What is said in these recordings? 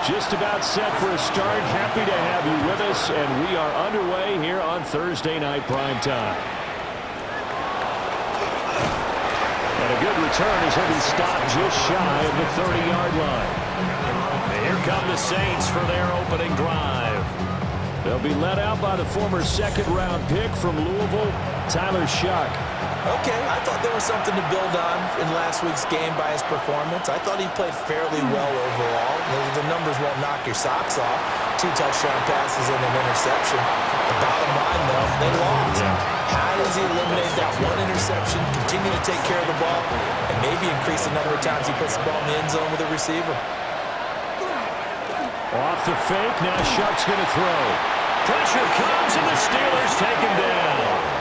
Just about set for a start. Happy to have you with us, and we are underway here on Thursday Night Primetime. And a good return as he'll be stopped just shy of the 30-yard line. And here come the Saints for their opening drive. They'll be led out by the former second-round pick from Louisville, Tyler Shough. Okay, I thought there was something to build on in last week's game by his performance. I thought he played fairly well overall. The numbers won't knock your socks off. 2 touchdown passes and an interception. The bottom line, though, they lost. How does he eliminate that one interception, continue to take care of the ball, and maybe increase the number of times he puts the ball in the end zone with a receiver? Off the fake, now Shough's going to throw. Pressure comes, and the Steelers take him down.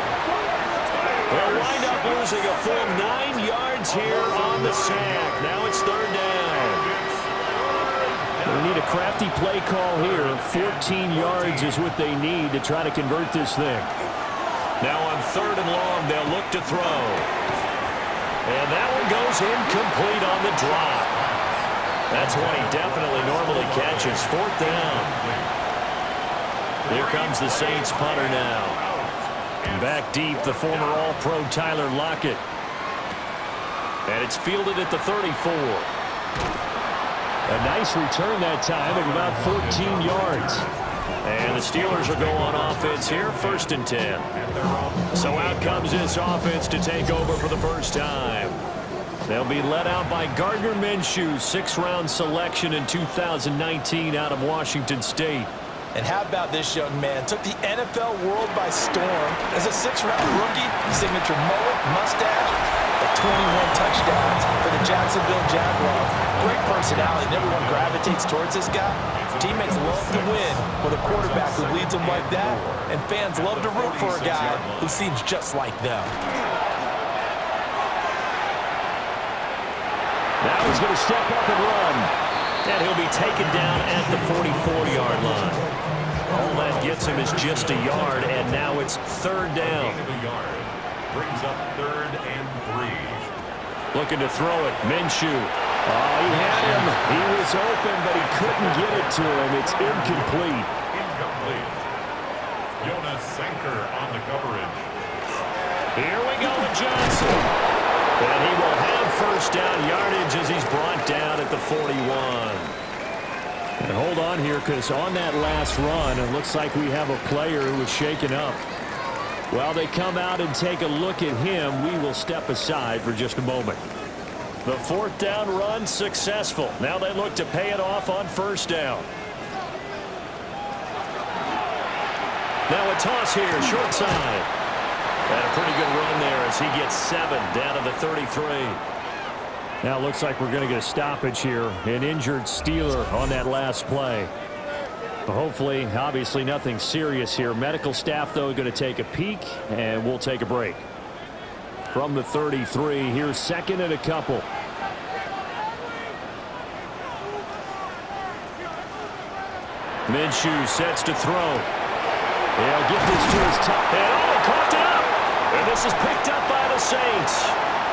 They'll wind up losing a full 9 yards here on the sack. Now it's third down. They need a crafty play call here. 14 yards is what they need to try to convert this thing. Now on third and long, they'll look to throw. And that one goes incomplete on the drop. That's one he definitely normally catches. Fourth down. Here comes the Saints punter now. Back deep, the former All-Pro Tyler Lockett. And it's fielded at the 34. A nice return that time of about 14 yards. And the Steelers will go on offense here, 1st and 10. So out comes this offense to take over for the first time. They'll be led out by Gardner Minshew, 6th-round selection in 2019 out of Washington State. And how about this young man? Took the NFL world by storm as a 6th-round rookie, signature mullet, mustache, but 21 touchdowns for the Jacksonville Jaguars. Great personality, and everyone gravitates towards this guy. Teammates love to win with a quarterback who leads them like that, and fans love to root for a guy who seems just like them. Now he's going to step up and run. And he'll be taken down at the 44-yard line. All that gets him is just a yard, and now it's third down. Brings up 3rd and 3. Looking to throw it. Minshew. Oh, he had him. He was open, but he couldn't get it to him. It's incomplete. Incomplete. Jonas Sanker on the coverage. Here we go with Johnson. And he will have first down yardage as he's brought down at the 41. And hold on here, because on that last run, it looks like we have a player who was shaken up. While they come out and take a look at him, we will step aside for just a moment. The 4th down run successful. Now they look to pay it off on first down. Now a toss here, short side. And a pretty good run there as he gets 7 down to the 33. Now it looks like we're going to get a stoppage here. An injured Steeler on that last play. Hopefully, obviously nothing serious here. Medical staff, though, going to take a peek, and we'll take a break. From the 33, here's 2nd and a couple. Minshew sets to throw. He'll get this to his top. And caught it up. And this is picked up by the Saints.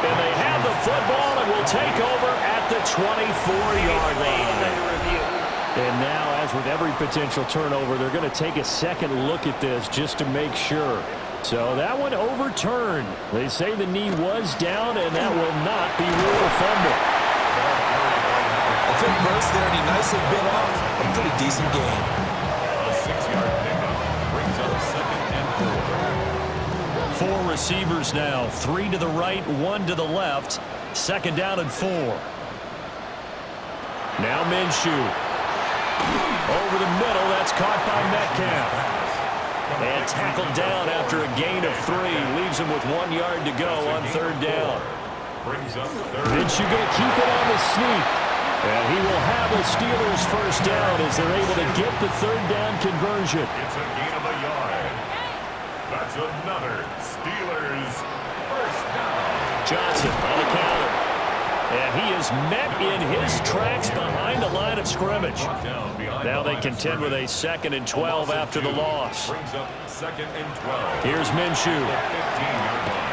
And they have the football and will take over at the 24-yard line. And now, as with every potential turnover, they're going to take a second look at this just to make sure. So that one overturned. They say the knee was down, and that will not be ruled a fumble. A quick burst there, and he nicely bit off a pretty decent gain. A 6-yard pickup brings up 2nd and 4. 4 receivers now, 3 to the right, 1 to the left. 2nd down and 4. Now Minshew. Over the middle, that's caught by Metcalf. And tackled down after a gain of 3. Leaves him with 1 yard to go on 3rd down. Brings up 3rd. Minshew going to keep it on the sneak. And he will have a Steelers first down as they're able to get the 3rd down conversion. It's a gain of a yard. That's another Steelers first down. Johnson on the counter. And he is met in his tracks behind the line of scrimmage. Now they contend with a 2nd and 12 after the loss. Brings up 2nd and 12. Here's Minshew. 15-yard line.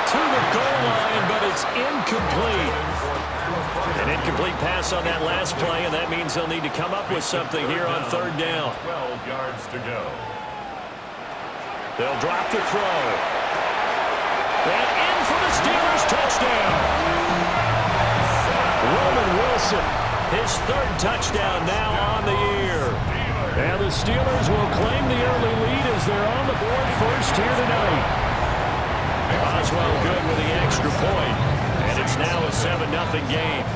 To the goal line, but it's incomplete. An incomplete pass on that last play, and that means they'll need to come up with something here on third down. 12 yards to go. They'll drop the throw. And in for the Steelers touchdown. Roman Wilson, his third touchdown now on the year. And the Steelers will claim the early lead as they're on the board first here tonight. Boswell good with the extra point, and it's now a 7-0 game.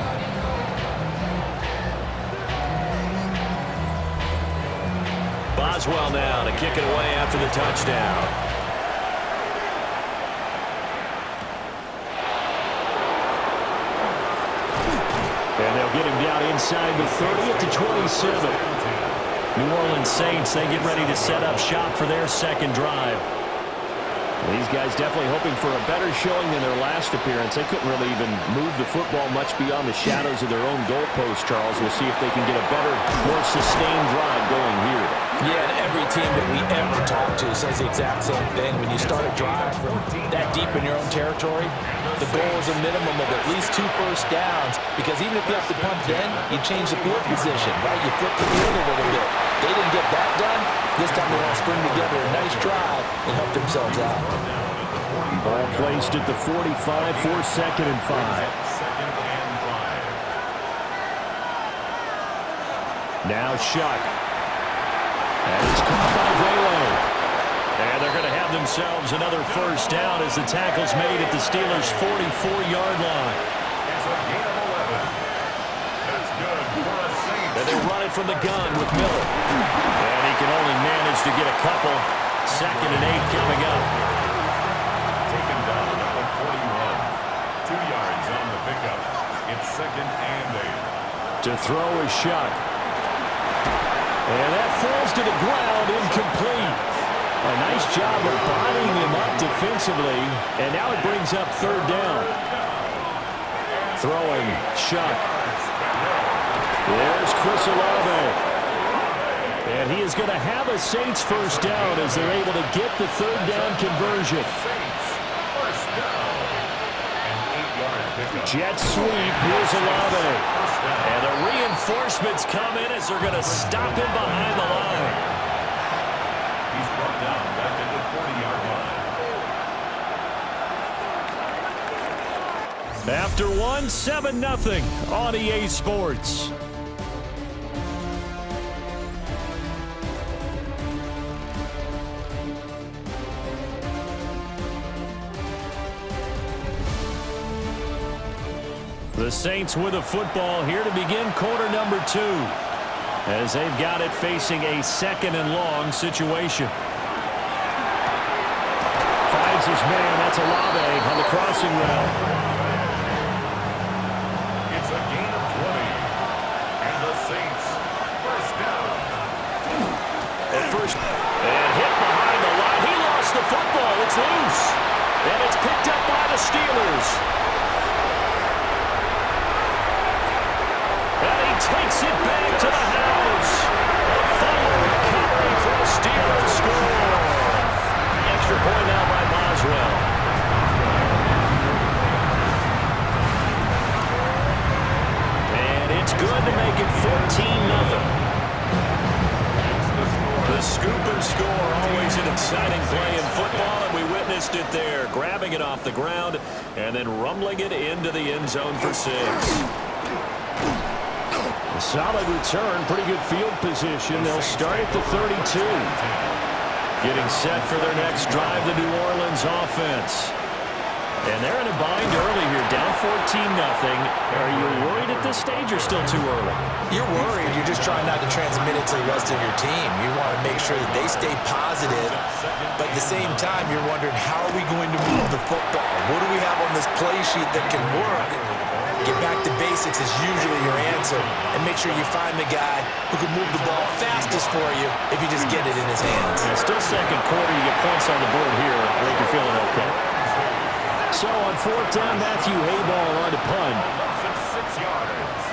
Boswell now to kick it away after the touchdown. And they'll get him down inside the 30 at the 27. New Orleans Saints, they get ready to set up shop for their second drive. These guys definitely hoping for a better showing than their last appearance. They couldn't really even move the football much beyond the shadows of their own goalpost, Charles. We'll see if they can get a better, more sustained drive going here. Yeah, and every team that we ever talk to says the exact same thing. When you start a drive from that deep in your own territory, the goal is a minimum of at least 2 first downs, because even if you have to punt then, you change the field position, right? You flip the field a little bit. They didn't get that done. This time they want to string together a nice drive and help themselves out. Ball placed at the 45 for 2nd and 5. Now Shuck. And it's caught by Velo. And they're going to have themselves another first down as the tackle's made at the Steelers' 44-yard line. It's a gain of 11. That's good for a Saints. And they run it from the gun with Miller. And he can only manage to get a couple. 2nd and 8 coming up. Taken down at the 41. 2 yards on the pickup. It's 2nd and 8. To throw is Shuck. And that falls to the ground, incomplete. A nice job of bodying him up defensively. And now it brings up 3rd down. Throwing, Shuck. There's Chris Olave. And he is going to have a Saints first down as they're able to get the 3rd down conversion. Saints first down. An 8-yard pickup. Jet sweep, here's Olave. And the reinforcements come in as they're going to stop him behind the line. He's brought down back at the 40-yard line. After one, 7-0 on EA Sports. The Saints with a football here to begin quarter number 2, as they've got it facing a 2nd and long situation. Finds his man, that's Olave on the crossing route. It's a gain of 20. And the Saints first down. At first, and hit behind the line. He lost the football. It's loose. And it's picked up by the Steelers. And he takes it back to the house. A fumble recovery for a Steelers score. Extra point out by Boswell. And it's good to make it 14-0. The scoop and score, always an exciting play in football, and we witnessed it there. Grabbing it off the ground and then rumbling it into the end zone for 6. A solid return, pretty good field position. They'll start at the 32. Getting set for their next drive, the New Orleans offense. And they're in a bind early here, down 14-0. Are you worried at this stage or still too early? You're worried. You're just trying not to transmit it to the rest of your team. You want to make sure that they stay positive, but at the same time, you're wondering, how are we going to move the football? What do we have on this play sheet that can work? Get back to basics is usually your answer, and make sure you find the guy who can move the ball fastest for you if you just get it in his hands. Yeah, still second quarter, you get points on the board here. I think you're feeling okay. So on 4th down, Matthew Hayball on to punt. 6 yards.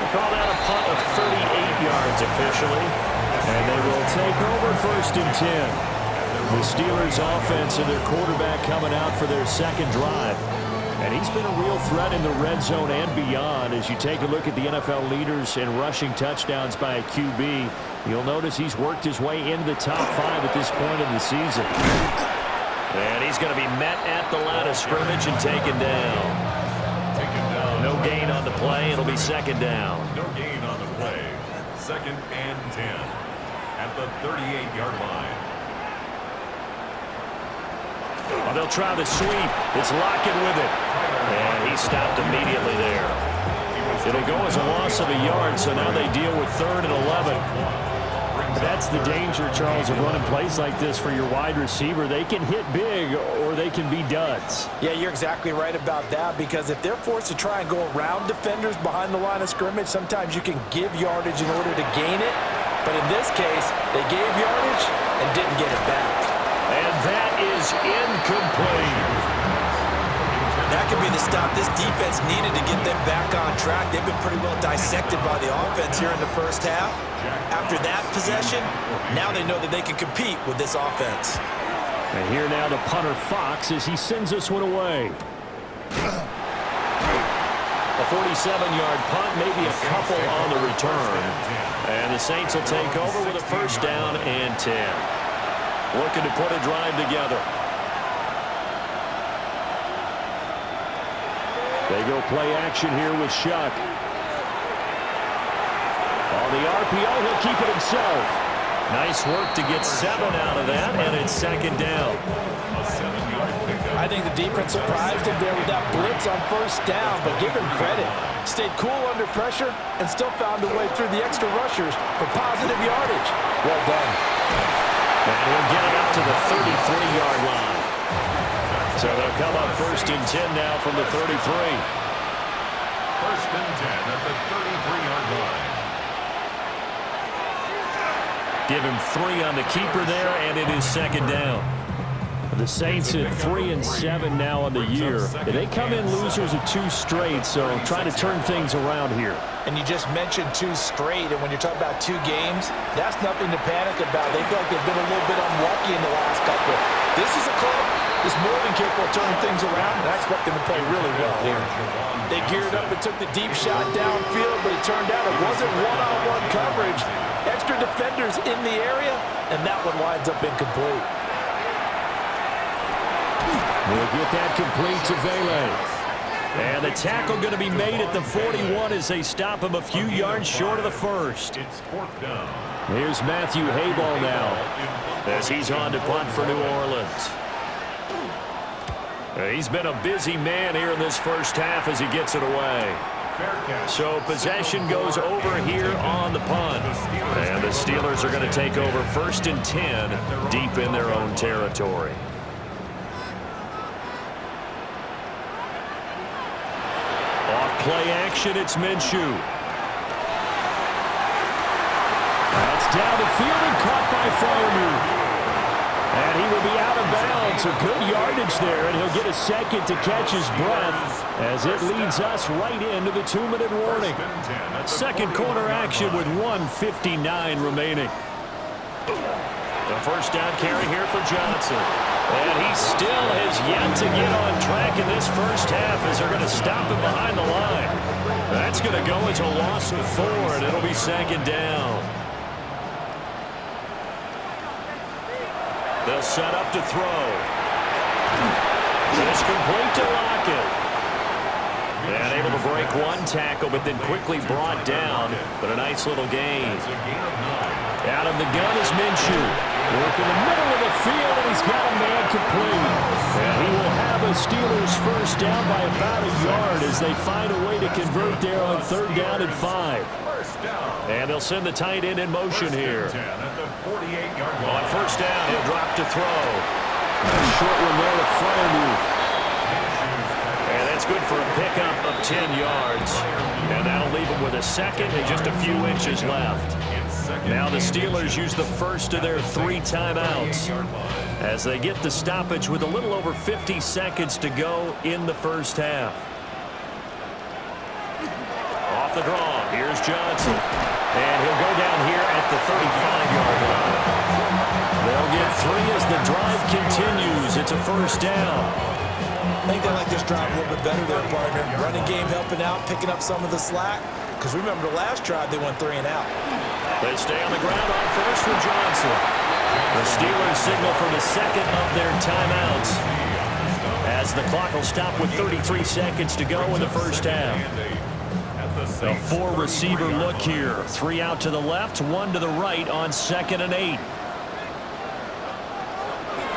They call that a punt of 38 yards officially. And they will take over 1st and 10. The Steelers offense and their quarterback coming out for their second drive. And he's been a real threat in the red zone and beyond. As you take a look at the NFL leaders in rushing touchdowns by a QB, you'll notice he's worked his way into the top 5 at this point in the season. And he's going to be met at the line of scrimmage and taken down. No gain on the play. It'll be second down. No gain on the play. Second and 10 at the 38-yard line. Well, they'll try the sweep. It's Lockett with it. And he stopped immediately there. It'll go as a loss of a yard, so now they deal with 3rd and 11. That's the danger, Charles, of running plays like this for your wide receiver. They can hit big or they can be duds. Yeah, you're exactly right about that, because if they're forced to try and go around defenders behind the line of scrimmage, sometimes you can give yardage in order to gain it. But in this case, they gave yardage and didn't get it back. And that is incomplete. That could be the stop this defense needed to get them back on track. They've been pretty well dissected by the offense here in the first half. After that possession, now they know that they can compete with this offense. And here now the punter Fox as he sends this one away. A 47-yard punt, maybe a couple on the return. And the Saints will take over with a first down and 10. Looking to put a drive together. They go play action here with Shuck. On the RPO, he'll keep it himself. Nice work to get 7 out of that, and it's second down. I think the defense surprised him there with that blitz on first down, but give him credit. Stayed cool under pressure and still found a way through the extra rushers for positive yardage. Well done. And he'll get it up to the 33-yard line. So they'll come up first and 10 now from the 33. First and 10 at the 33-yard line. Give him 3 on the keeper there, and it is second down. The Saints at 3-7 now on the year. They come in losers of 2 straight, so trying to turn things around here. And you just mentioned 2 straight, and when you're talking about 2 games, that's nothing to panic about. They feel like they've been a little bit unlucky in the last couple. This is a club that's more than capable of turning things around, and I expect them to play really well here. They geared up and took the deep shot downfield, but it turned out it wasn't one-on-one coverage. Extra defenders in the area, and that one winds up incomplete. We'll get that complete to Vele. And the tackle going to be made at the 41 as they stop him a few yards short of the first. It's 4th down. Here's Matthew Hayball now as he's on to punt for New Orleans. He's been a busy man here in this first half as he gets it away. So possession goes over here on the punt. And the Steelers are going to take over first and 10 deep in their own territory. Play action, it's Minshew. That's down the field and caught by Freiermuth. And he will be out of bounds. A good yardage there, and he'll get a second to catch his breath as it leads us right into the 2-minute warning. Second quarter action with 1:59 remaining. The first down carry here for Johnson. And he still has yet to get on track in this first half as they're going to stop him behind the line. That's going to go as a loss of 4, and it'll be second down. They'll set up to throw. It's complete to Lockett. And able to break 1 tackle, but then quickly brought down. But a nice little gain. Out of the gun is Minshew. Work in the middle of the field, and he's got a man complete. And he will have a Steelers first down by about a yard as they find a way to convert there on 3rd down and 5. And they'll send the tight end in motion here. On first down, he'll drop to throw. A short one there to Freiermuth. And that's good for a pickup of 10 yards. And that'll leave him with a second and just a few inches left. Now the Steelers use the first of their 3 timeouts as they get the stoppage with a little over 50 seconds to go in the first half. Off the draw, here's Johnson. And he'll go down here at the 35-yard line. They'll get 3 as the drive continues. It's a first down. I think they like this drive a little bit better there, partner. Running game helping out, picking up some of the slack. Because remember, the last drive, they went 3 and out. They stay on the ground on first for Johnson. The Steelers signal for the second of their timeouts, as the clock will stop with 33 seconds to go in the first half. A 4-receiver look here. 3 out to the left, 1 to the right on 2nd and 8.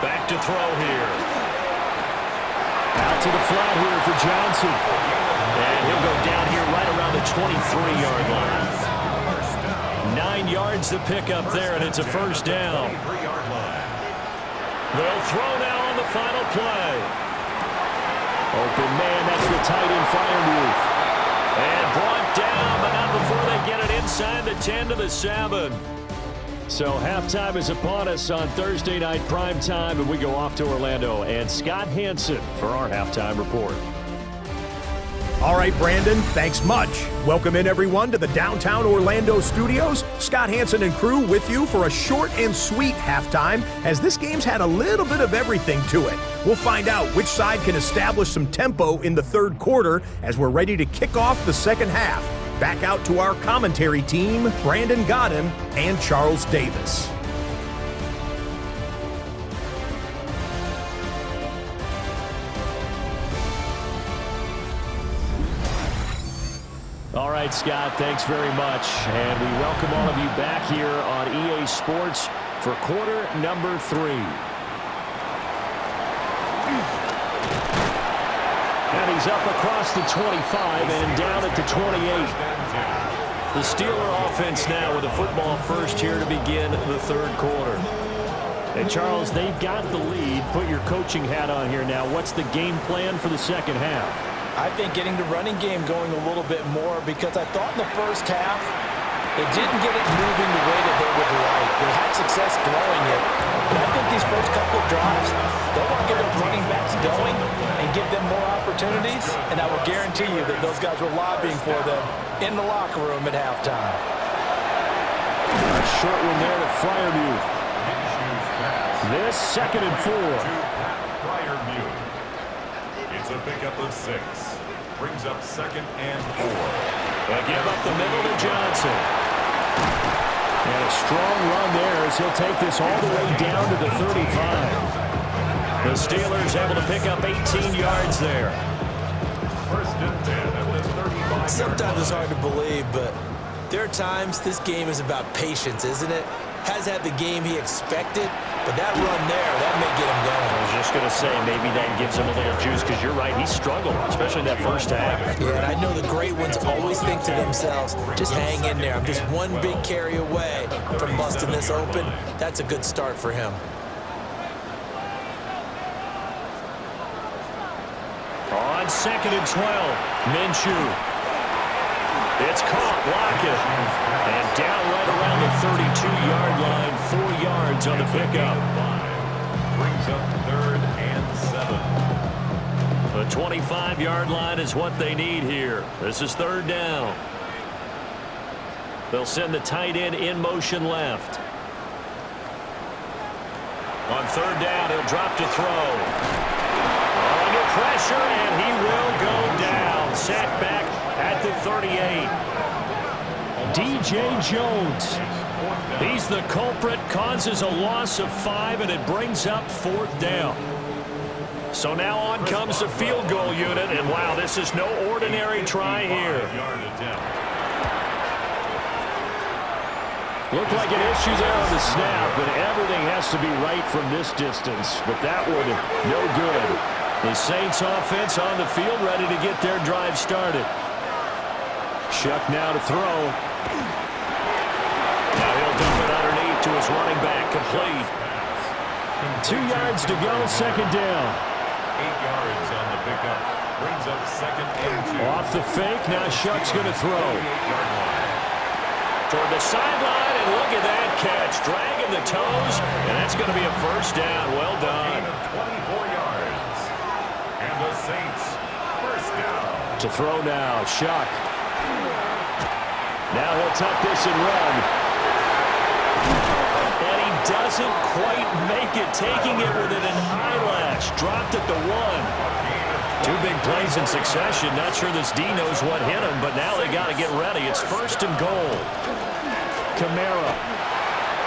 Back to throw here. Out to the flat here for Johnson. And he'll go down here right around the 23-yard line. 9 yards to pick up there, and it's a first down. They'll throw now on the final play. Open man, that's the tight end Freiermuth. And brought down, but not before they get it inside the 10 to the 7. So halftime is upon us on Thursday night primetime, and we go off to Orlando. And Scott Hanson for our halftime report. All right, Brandon, thanks much. Welcome in, everyone, to the downtown Orlando studios. Scott Hanson and crew with you for a short and sweet halftime, as this game's had a little bit of everything to it. We'll find out which side can establish some tempo in the third quarter as we're ready to kick off the second half. Back out to our commentary team, Brandon Godden and Charles Davis. All right, Scott, thanks very much. And we welcome all of you back here on EA Sports for quarter number 3. And he's up across the 25 and down at the 28. The Steeler offense now with a football first here to begin the third quarter. And, Charles, they've got the lead. Put your coaching hat on here now. What's the game plan for the second half? I think getting the running game going a little bit more, because I thought in the first half they didn't get it moving the way that they would like. They had success throwing it, but I think these first couple of drives, they want to get those running backs going and give them more opportunities, and I will guarantee you that those guys were lobbying for them in the locker room at halftime. A short one there to Freiermuth. This 2nd and 4. It's a pickup of 6. Brings up 2nd and 4. They give up the middle to Johnson. And a strong run there as he'll take this all the way down to the 35. The Steelers able to pick up 18 yards there. 1st and 10 at the 35. Sometimes it's hard to believe, but there are times this game is about patience, isn't it? Has had the game he expected, but that run there, that may get him going. I was just going to say, maybe that gives him a little juice, because you're right, he struggled, especially in that first half. Yeah, and I know the great ones always think to themselves, just hang in there. I'm just one big carry away from busting this open. That's a good start for him. On 2nd and 12, Minshew. It's caught, block it. And down right around the 32-yard line, 4 yards on the pickup. Brings up 3rd and 7. The 25-yard line is what they need here. This is 3rd down. They'll send the tight end in motion left. On 3rd down, he'll drop to throw. Under pressure, and he will go down. Sacked back at the 38. DJ Jones. He's the culprit, causes a loss of 5, and it brings up 4th down. So now on comes the field goal unit, and wow, this is no ordinary try here. Looked like an issue there on the snap, but everything has to be right from this distance. But that one, no good. The Saints offense on the field, ready to get their drive started. Shuck now to throw. Now he'll dump it underneath to his running back, complete. 2 yards to go, 2nd down. 8 yards on the pickup. Brings up 2nd and 2. Off the fake, now Shuck's going to throw. Toward the sideline, and look at that catch. Dragging the toes, and that's going to be a first down. Well done. 24 yards. And the Saints, first down. To throw now, Shuck. Now he'll tuck this and run. And he doesn't quite make it, taking it within an eyelash. Dropped at the 1. Two big plays in succession. Not sure this D knows what hit him, but now they got to get ready. It's 1st and goal. Kamara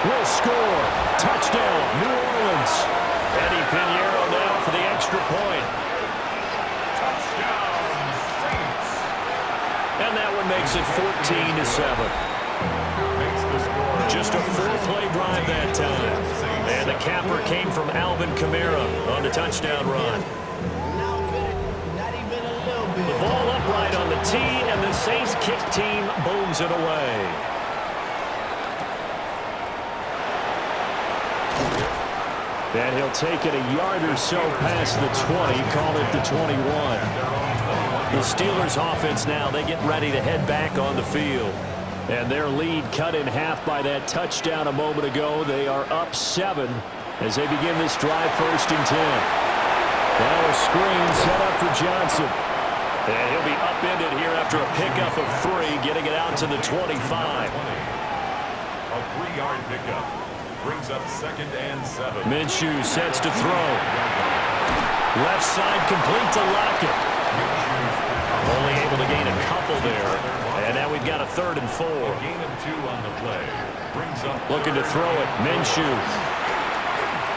will score. Touchdown, New Orleans. Eddie Pinheiro now for the extra point. Touchdown, Saints. And that one makes it 14-7. Makes the score. Just a 4-play drive that time. And the capper came from Alvin Kamara on the touchdown run. The ball upright on the tee, and the Saints kick team booms it away. And he'll take it a yard or so past the 20, call it the 21. The Steelers offense now, they get ready to head back on the field. And their lead cut in half by that touchdown a moment ago. They are up 7 as they begin this drive, 1st and 10. Now a screen set up for Johnson. And he'll be upended here after a pickup of 3, getting it out to the 25. A 3-yard pickup brings up 2nd and 7. Minshew sets to throw. Left side complete to Lockett. Only able to gain a couple there. And now we've got a 3rd and 4. Gain of 2 on the play. Brings up Looking to throw it. Minshew.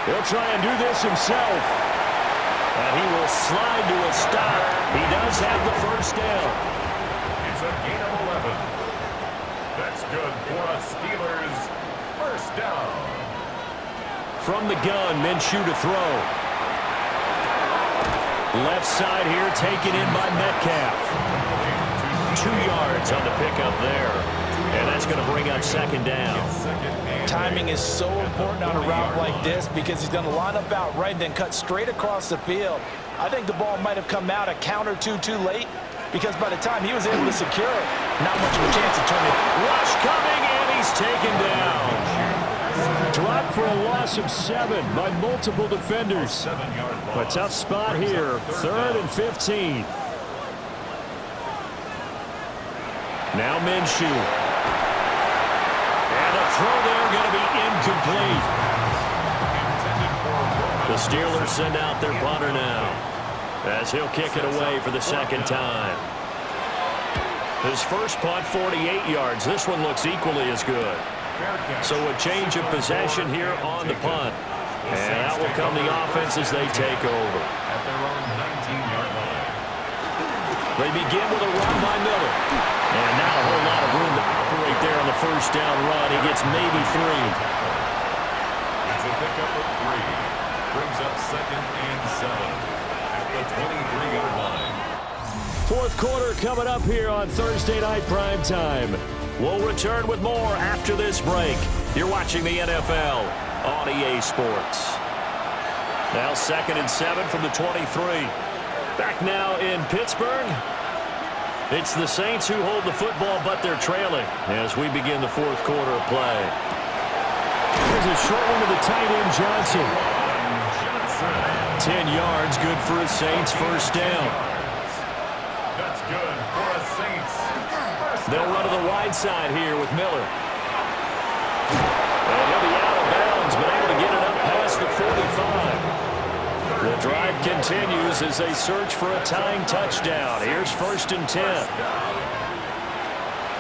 He'll try and do this himself. And he will slide to a stop. He does have the 1st down. It's a gain of 11. That's good for a Steelers 1st down. From the gun, Minshew to throw. Left side here taken in by Metcalf. 2 yards on the pickup there. And that's going to bring up 2nd down. Timing is so important on a route like this because he's going to line up out right and then cut straight across the field. I think the ball might have come out a count or two too late because by the time he was able to secure it, not much of a chance to turn it. Rush coming, and he's taken down. Dropped for a loss of 7 by multiple defenders. A tough spot here, 3rd and 15. Now Minshew. And the throw there going to be incomplete. The Steelers send out their punter now as he'll kick it away for the 2nd time. His first punt, 48 yards. This one looks equally as good. So a change of possession here on the punt. And out will come the offense as they take over. At their own 19-yard line. They begin with a run by Miller. And now a whole lot of room to operate there on the 1st down run. He gets maybe 3. It's a pickup of 3. Brings up 2nd and 7 at the 23-yard line. 4th quarter coming up here on Thursday Night Primetime. We'll return with more after this break. You're watching the NFL on EA Sports. Now 2nd and 7 from the 23. Back now in Pittsburgh. It's the Saints who hold the football, but they're trailing as we begin the 4th quarter of play. Here's a short one to the tight end, Johnson. 10 yards, good for a Saints 1st down. That's good for a Saints 1st down. They'll run to the wide side here with Miller. And he'll be out of bounds, but able to get it up past the 45. The drive continues as they search for a tying touchdown. Here's 1st and 10.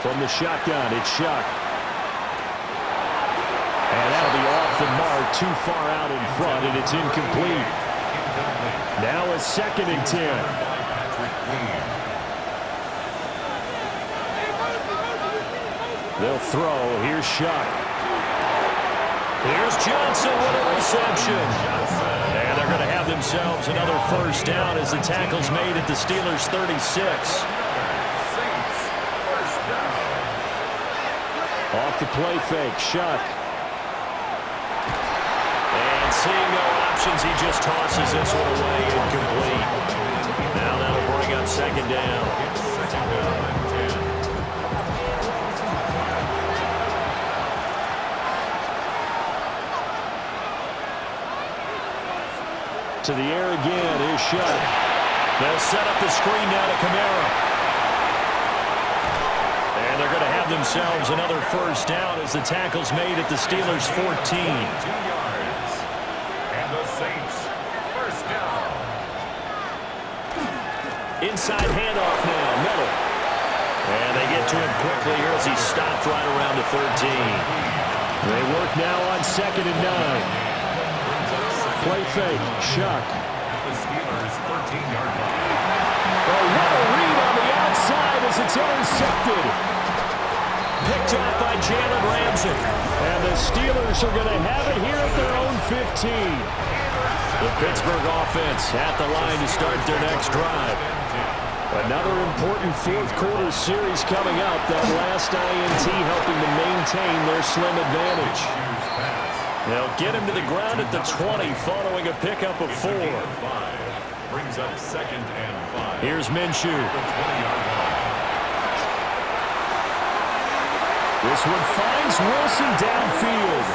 From the shotgun, it's Shuck. And that'll be off the mark, too far out in front, and it's incomplete. Now a 2nd and 10. They'll throw. Here's Shuck. Here's Johnson with a reception. And they're going to have themselves another 1st down as the tackle's made at the Steelers' 36. Off the play fake, Shuck. And seeing no options, he just tosses this one away, incomplete. Now that'll bring up 2nd down. To the air again is Shuck. They'll set up the screen now to Kamara. And they're going to have have themselves another first down as the tackle's made at the Steelers' 14. 2 yards. And the Saints, first down. Inside handoff now, Miller. And they get to him quickly here as he stopped right around the 13. They work now on 2nd and 9. Play fake, Shuck. The Steelers' 13-yard line. Oh, what a read on the outside as it's intercepted. Picked up by Jalen Ramsey. And the Steelers are going to have it here at their own 15. The Pittsburgh offense at the line to start their next drive. Another important fourth-quarter series coming up. That last INT helping to maintain their slim advantage. They'll get him to the ground at the 20 following a pickup of 4. Brings up 2nd and 5. Here's Minshew. The 20-yard line. This one finds Wilson downfield.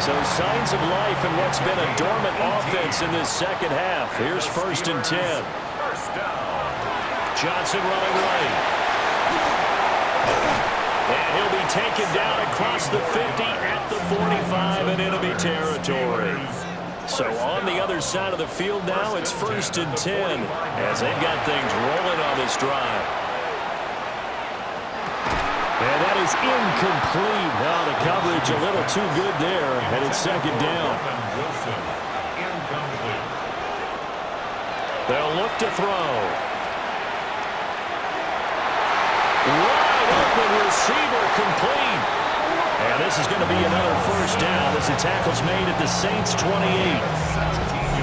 So signs of life in what's been a dormant offense in this second half. Here's 1st and 10. First down. Johnson running right. And he'll be taken down across the 50 at the 45 in enemy territory. So on the other side of the field now, it's 1st and 10 as they've got things rolling on this drive. And that is incomplete. Now the coverage a little too good there, and it's 2nd down. Wilson, incomplete. They'll look to throw. Wide open receiver complete. And this is going to be another first down as the tackle's made at the Saints' 28.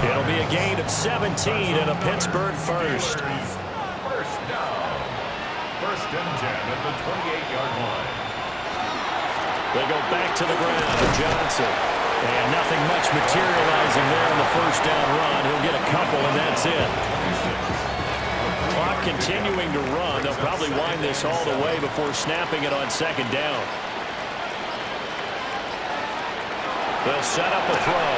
It'll be a gain of 17 and a Pittsburgh first. First down. 1st and 10 at the 28-yard line. They go back to the ground. Johnson. And nothing much materializing there on the first down run. He'll get a couple, and that's it. Clock continuing to run. They'll probably wind this all the way before snapping it on 2nd down. They'll set up a throw.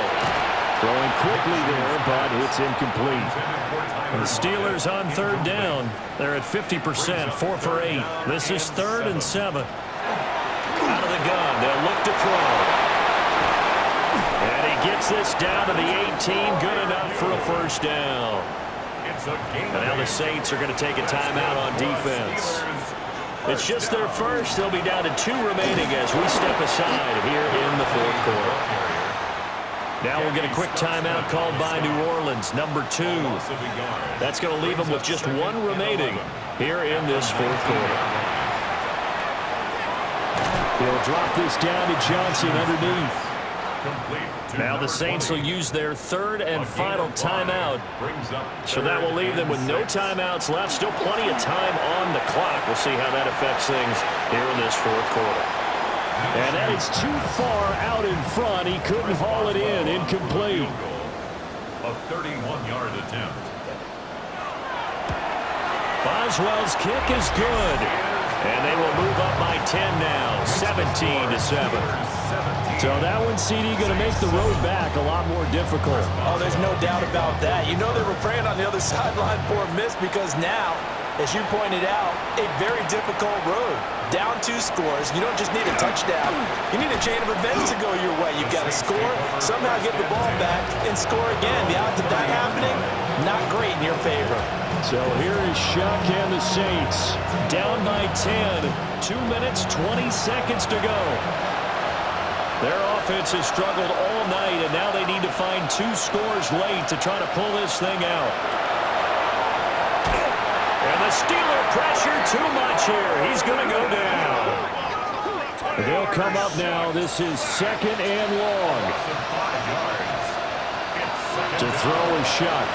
Throwing quickly there, but it's incomplete. And the Steelers on 3rd down. They're at 50%, 4 for 8. This is 3rd and 7. Out of the gun, they'll look to throw. And he gets this down to the 18, good enough for a first down. And now the Saints are going to take a timeout on defense. It's just their first. They'll be down to 2 remaining as we step aside here in the 4th quarter. Now we'll get a quick timeout called by New Orleans, number 2. That's going to leave them with just 1 remaining here in this 4th quarter. He'll drop this down to Johnson underneath. Now the Saints will use their 3rd and final timeout. So that will leave them with no timeouts left. Still plenty of time on the clock. We'll see how that affects things here in this 4th quarter. And that is too far out in front. He couldn't haul it in. Incomplete. A 31-yard attempt. Boswell's kick is good. And they will move up by 10 now, 17-7. So that one, CD, going to make the road back a lot more difficult. Oh, there's no doubt about that. You know they were praying on the other sideline for a miss because now, as you pointed out, a very difficult road. Down 2 scores. You don't just need a touchdown. You need a chain of events to go your way. You've got to score, somehow get the ball back, and score again. The odds of that happening, not great in your favor. So here is Shuck and the Saints. Down by 10. 2 minutes, 20 seconds to go. Their offense has struggled all night, and now they need to find 2 scores late to try to pull this thing out. And the Steeler pressure too much here. He's going to go down. They'll come up now. This is 2nd and long. To throw is Shuck.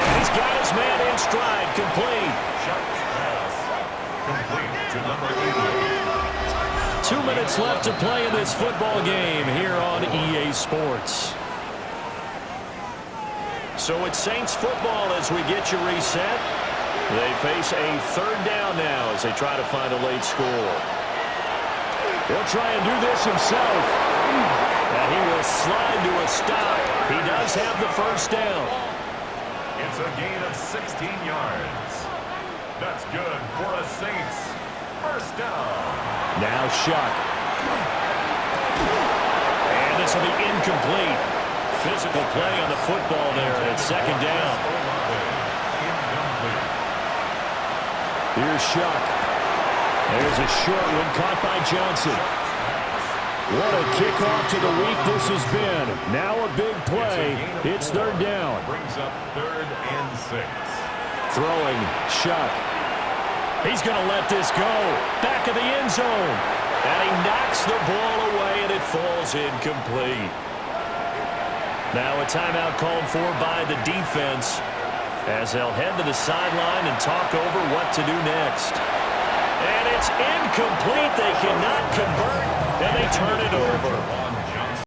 And he's got his man in stride. Complete. Shuck's pass. Complete to number 88. 2 minutes left to play in this football game here on EA Sports. So it's Saints football as we get you reset. They face a 3rd down now as they try to find a late score. He'll try and do this himself. And he will slide to a stop. He does have the first down. It's a gain of 16 yards. That's good for a Saints First down. Now Shuck. And this will be incomplete. Physical play on the football there, and it's second down. Incomplete. Here's Shuck. There's a short one caught by Johnson. What a kickoff to the week this has been. Now a big play. It's third down. Brings up 3rd and 6. Throwing, Shuck. He's going to let this go. Back of the end zone. And he knocks the ball away, and it falls incomplete. Now a timeout called for by the defense as they'll head to the sideline and talk over what to do next. And it's incomplete. They cannot convert, and they turn it over.